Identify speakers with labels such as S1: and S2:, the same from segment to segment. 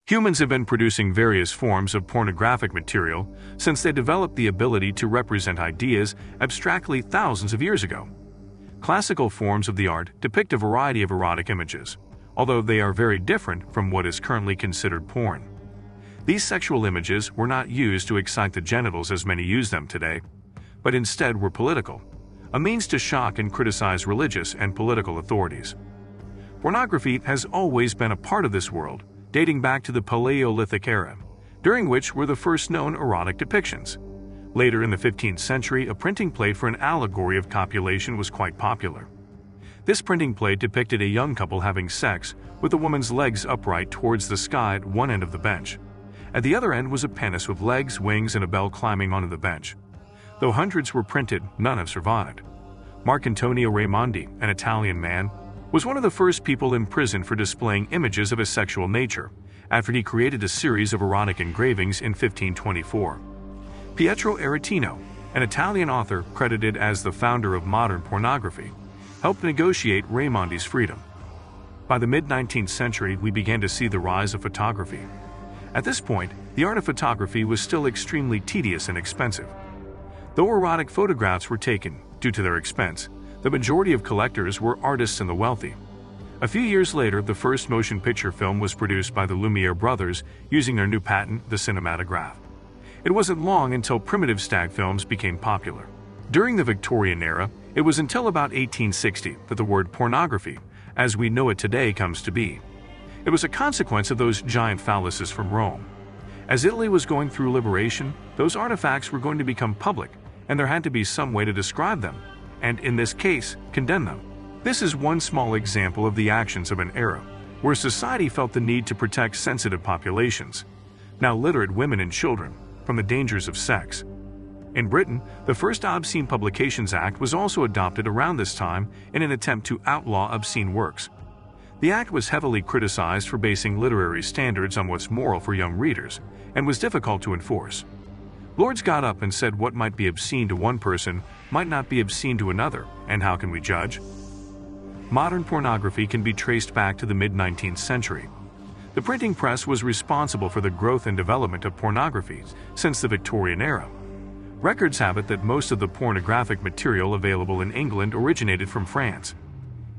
S1: Humans have been producing various forms of pornographic material since they developed the ability to represent ideas abstractly thousands of years ago. Classical forms of the art depict a variety of erotic images, although they are very different from what is currently considered porn. These sexual images were not used to excite the genitals as many use them today, but instead were political, a means to shock and criticize religious and political authorities. Pornography has always been a part of this world, dating back to the Paleolithic era, during which were the first known erotic depictions. Later in the 15th century, a printing plate for an allegory of copulation was quite popular. This printing plate depicted a young couple having sex with the woman's legs upright towards the sky at one end of the bench. At the other end was a penis with legs, wings, and a bell climbing onto the bench. Though hundreds were printed, none have survived. Marcantonio Raimondi, an Italian man, was one of the first people in prison for displaying images of a sexual nature, after he created a series of erotic engravings in 1524. Pietro Aretino, an Italian author credited as the founder of modern pornography, helped negotiate Raimondi's freedom. By the mid-19th century, we began to see the rise of photography. At this point, the art of photography was still extremely tedious and expensive. Though erotic photographs were taken due to their expense, the majority of collectors were artists and the wealthy. A few years later, the first motion picture film was produced by the Lumiere brothers using their new patent, the cinematograph. It wasn't long until primitive stag films became popular. During the Victorian era, it was until about 1860 that the word pornography, as we know it today, comes to be. It was a consequence of those giant phalluses from Rome. As Italy was going through liberation, those artifacts were going to become public, and there had to be some way to describe them, and in this case, condemn them. This is one small example of the actions of an era where society felt the need to protect sensitive populations, now literate women and children, from the dangers of sex. In Britain, the first Obscene Publications Act was also adopted around this time in an attempt to outlaw obscene works. The act was heavily criticized for basing literary standards on what's moral for young readers, and was difficult to enforce. Lords got up and said what might be obscene to one person might not be obscene to another, and how can we judge? Modern pornography can be traced back to the mid-19th century. The printing press was responsible for the growth and development of pornography since the Victorian era. Records have it that most of the pornographic material available in England originated from France.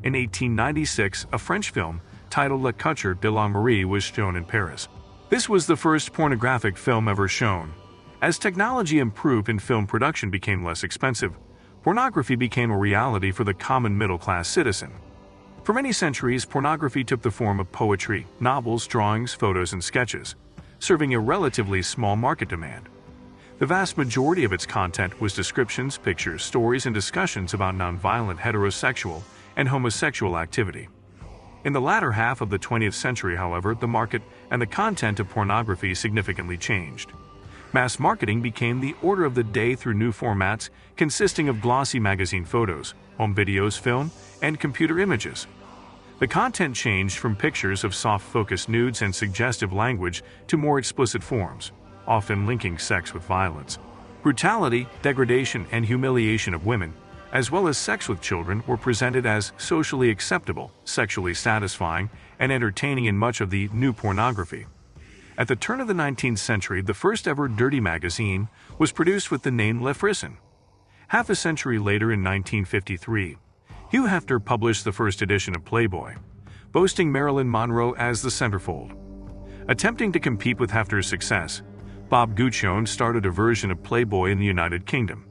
S1: In 1896, a French film titled La Couture de la Marie was shown in Paris. This was the first pornographic film ever shown. As technology improved and film production became less expensive, pornography became a reality for the common middle-class citizen. For many centuries, pornography took the form of poetry, novels, drawings, photos, and sketches, serving a relatively small market demand. The vast majority of its content was descriptions, pictures, stories, and discussions about nonviolent heterosexual and homosexual activity. In the latter half of the 20th century, however, the market and the content of pornography significantly changed. Mass marketing became the order of the day through new formats consisting of glossy magazine photos, home videos, film, and computer images. The content changed from pictures of soft-focused nudes and suggestive language to more explicit forms, often linking sex with violence. Brutality, degradation, and humiliation of women, as well as sex with children, were presented as socially acceptable, sexually satisfying, and entertaining in much of the new pornography. At the turn of the 19th century, the first ever dirty magazine was produced with the name Le Frisson. Half a century later, in 1953, Hugh Hefner published the first edition of Playboy, boasting Marilyn Monroe as the centerfold. Attempting to compete with Hefner's success, Bob Guccione started a version of Playboy in the United Kingdom.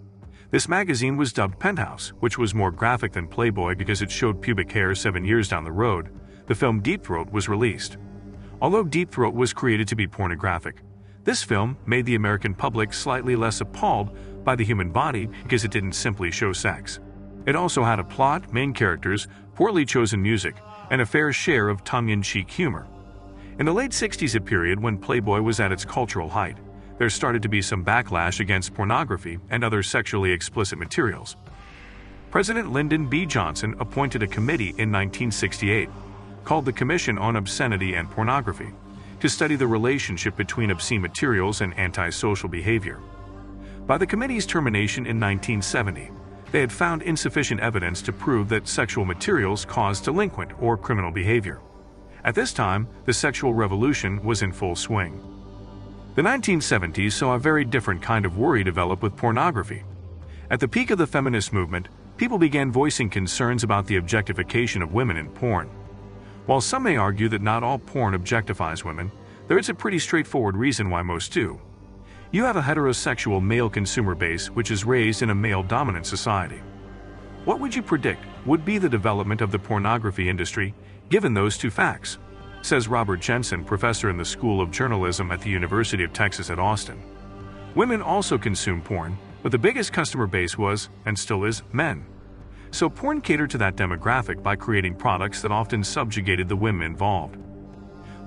S1: This magazine was dubbed Penthouse, which was more graphic than Playboy because it showed pubic hair 7 years down the road. The film Deep Throat was released. Although Deep Throat was created to be pornographic, this film made the American public slightly less appalled by the human body because it didn't simply show sex. It also had a plot, main characters, poorly chosen music, and a fair share of tongue-in-cheek humor. In the late 60s, a period when Playboy was at its cultural height, there started to be some backlash against pornography and other sexually explicit materials. President Lyndon B. Johnson appointed a committee in 1968, called the Commission on Obscenity and Pornography, to study the relationship between obscene materials and antisocial behavior. By the committee's termination in 1970, they had found insufficient evidence to prove that sexual materials caused delinquent or criminal behavior. At this time, the sexual revolution was in full swing. The 1970s saw a very different kind of worry develop with pornography. At the peak of the feminist movement, people began voicing concerns about the objectification of women in porn. While some may argue that not all porn objectifies women, there is a pretty straightforward reason why most do. You have a heterosexual male consumer base which is raised in a male-dominant society. What would you predict would be the development of the pornography industry given those two facts? Says Robert Jensen, professor in the School of Journalism at the University of Texas at Austin. Women also consume porn, but the biggest customer base was, and still is, men. So porn catered to that demographic by creating products that often subjugated the women involved.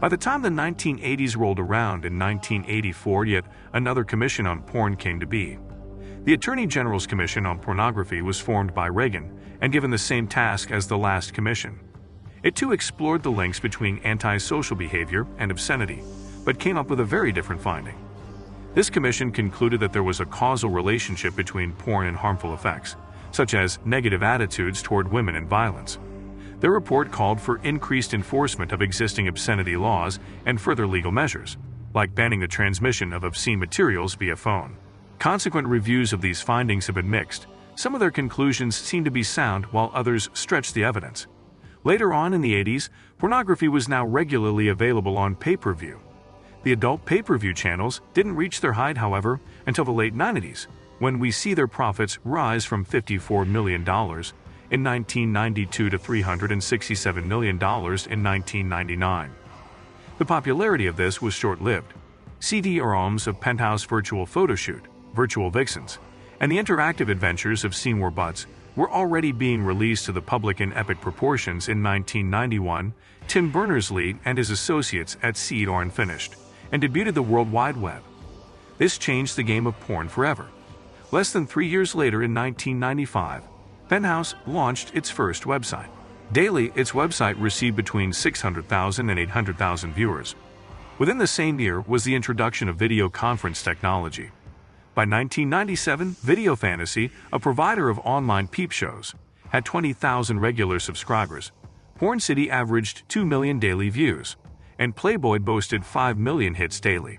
S1: By the time the 1980s rolled around in 1984, yet another commission on porn came to be. The Attorney General's Commission on Pornography was formed by Reagan and given the same task as the last commission. It too explored the links between antisocial behavior and obscenity, but came up with a very different finding. This commission concluded that there was a causal relationship between porn and harmful effects, such as negative attitudes toward women and violence. Their report called for increased enforcement of existing obscenity laws and further legal measures, like banning the transmission of obscene materials via phone. Consequent reviews of these findings have been mixed. Some of their conclusions seem to be sound, while others stretch the evidence. Later on in the 80s, pornography was now regularly available on pay-per-view. The adult pay-per-view channels didn't reach their height, however, until the late 90s, when we see their profits rise from $54 million in 1992 to $367 million in 1999. The popularity of this was short-lived. CD-ROMs of Penthouse Virtual Photoshoot, Virtual Vixens, and the interactive adventures of Seymour Butts were already being released to the public in epic proportions in 1991. Tim Berners-Lee and his associates at CD-ROM finished and debuted the World Wide Web. This changed the game of porn forever. Less than 3 years later, in 1995, Penthouse launched its first website. Daily, its website received between 600,000 and 800,000 viewers. Within the same year was the introduction of video conference technology. By 1997, Video Fantasy, a provider of online peep shows, had 20,000 regular subscribers. Porn City averaged 2 million daily views, and Playboy boasted 5 million hits daily.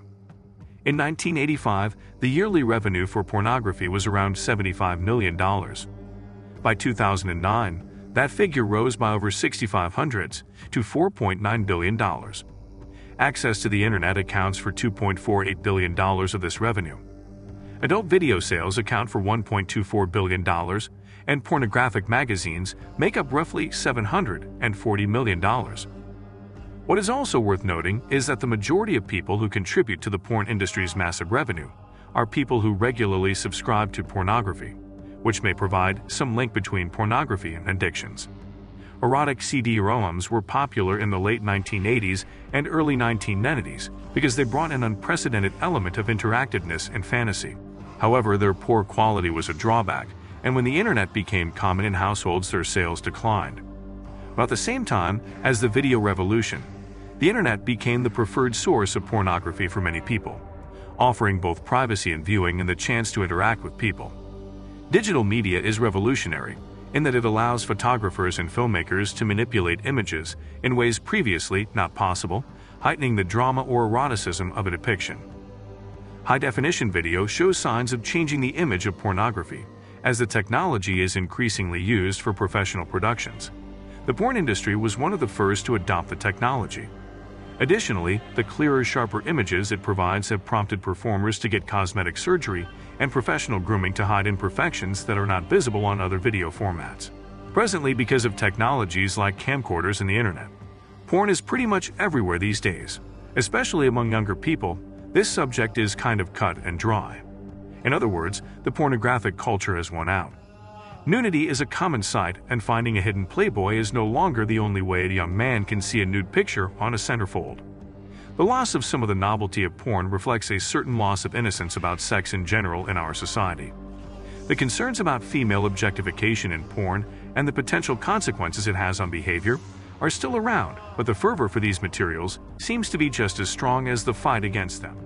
S1: In 1985, the yearly revenue for pornography was around $75 million. By 2009, that figure rose by over 6,500 to $4.9 billion. Access to the internet accounts for $2.48 billion of this revenue. Adult video sales account for $1.24 billion, and pornographic magazines make up roughly $740 million. What is also worth noting is that the majority of people who contribute to the porn industry's massive revenue are people who regularly subscribe to pornography, which may provide some link between pornography and addictions. Erotic CD-ROMs were popular in the late 1980s and early 1990s because they brought an unprecedented element of interactiveness and fantasy. However, their poor quality was a drawback, and when the internet became common in households, their sales declined. About the same time as the video revolution, the internet became the preferred source of pornography for many people, offering both privacy in viewing and the chance to interact with people. Digital media is revolutionary in that it allows photographers and filmmakers to manipulate images in ways previously not possible, heightening the drama or eroticism of a depiction. High-definition video shows signs of changing the image of pornography, as the technology is increasingly used for professional productions. The porn industry was one of the first to adopt the technology. Additionally, the clearer, sharper images it provides have prompted performers to get cosmetic surgery and professional grooming to hide imperfections that are not visible on other video formats. Presently, because of technologies like camcorders and the internet, porn is pretty much everywhere these days. Especially among younger people, this subject is kind of cut and dry. In other words, the pornographic culture has won out. Nudity is a common sight, and finding a hidden Playboy is no longer the only way a young man can see a nude picture on a centerfold. The loss of some of the novelty of porn reflects a certain loss of innocence about sex in general in our society. The concerns about female objectification in porn and the potential consequences it has on behavior are still around, but the fervor for these materials seems to be just as strong as the fight against them.